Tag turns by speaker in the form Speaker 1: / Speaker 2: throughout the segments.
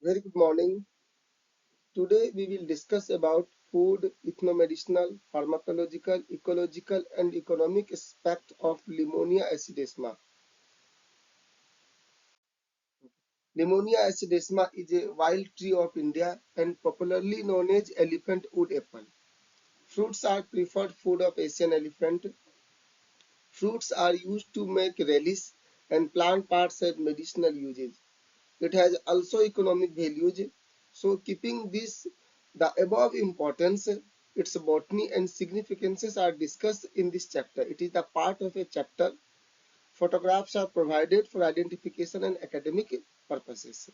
Speaker 1: Very good morning. Today we will discuss about food, ethnomedicinal, pharmacological, ecological and economic aspect of Limonia acidesma. Limonia acidesma is a wild tree of India and popularly known as elephant wood apple. Fruits are preferred food of Asian elephant. Fruits are used to make relish and plant parts have medicinal uses. It has also economic values. So keeping this the above importance, its botany and significances are discussed in this chapter. It is the part of a chapter. Photographs are provided for identification and academic purposes.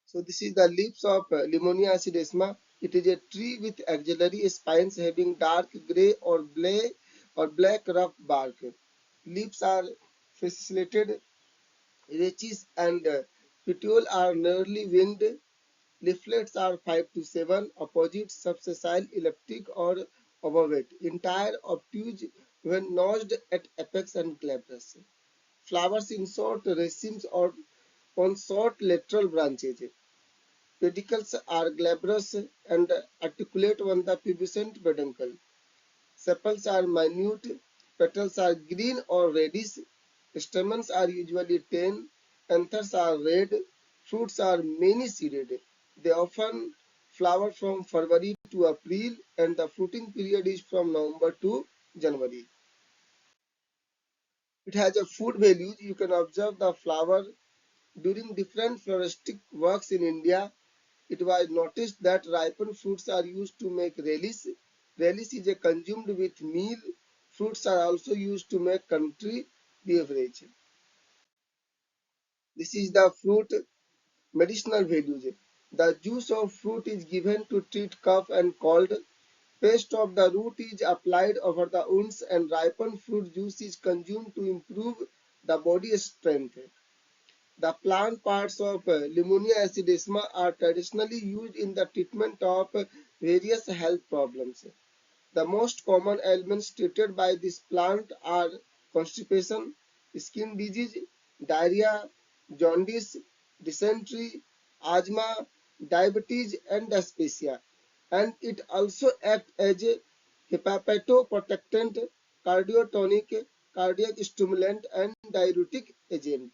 Speaker 1: So this is the leaves of Limonia acidesma. It is a tree with axillary spines having dark grey or black rough bark. Leaves are fasciolated, rachis and petiole are nearly winged. Leaflets are 5 to 7, opposite, subsessile, elliptic or ovate, entire, obtuse when notched at apex and glabrous. Flowers in short racemes or on short lateral branches. Pedicles are glabrous and articulate on the pubescent peduncle. Sepals are minute, petals are green or reddish, stamens are usually 10, anthers are red, fruits are many-seeded. They often flower from February to April and the fruiting period is from November to January. It has a food value. You can observe the flower during different floristic works in India. It was noticed that ripened fruits are used to make relish. Relish is consumed with meal. Fruits are also used to make country beverage. This is the fruit medicinal values. The juice of fruit is given to treat cough and cold. Paste of the root is applied over the wounds and ripened fruit juice is consumed to improve the body strength. The plant parts of Limonia acidesma are traditionally used in the treatment of various health problems. The most common ailments treated by this plant are constipation, skin disease, diarrhea, jaundice, dysentery, asthma, diabetes, and dyspepsia. And it also acts as a hepatoprotectant, cardiotonic, cardiac stimulant, and diuretic agent.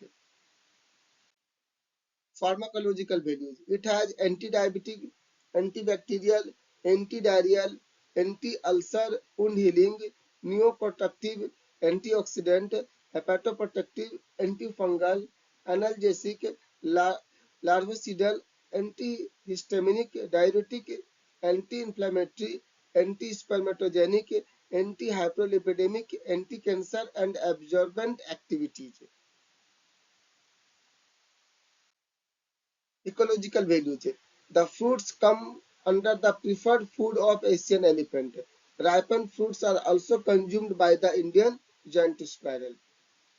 Speaker 1: Pharmacological values. It has anti-diabetic, antibacterial, antidiarrheal, anti-ulcer, wound healing, neoprotective, antioxidant, hepatoprotective, antifungal, analgesic, larvicidal, antihistaminic, diuretic, anti-inflammatory, anti-spermatogenic, anti-hyperlipidemic, anti-cancer, and absorbent activities. Ecological values. The fruits come under the preferred food of Asian elephant. Ripened fruits are also consumed by the Indian giant squirrel.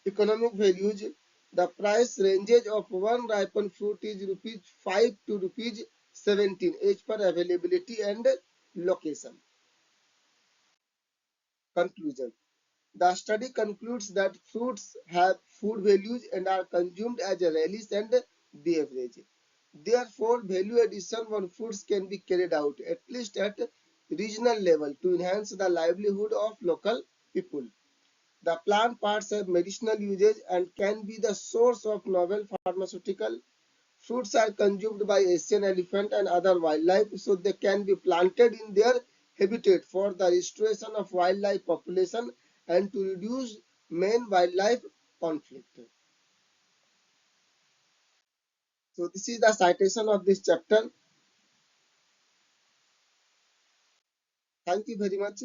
Speaker 1: Economic values. The price ranges of one ripened fruit is rupees 5 to rupees 17 each per availability and location. Conclusion. The study concludes that fruits have food values and are consumed as a relish and beverage. Therefore, value addition on fruits can be carried out at least at regional level to enhance the livelihood of local people. The plant parts have medicinal uses and can be the source of novel pharmaceutical. Fruits are consumed by Asian elephant and other wildlife, so they can be planted in their habitat for the restoration of wildlife population and to reduce main wildlife conflict. So this is the citation of this chapter. Thank you very much.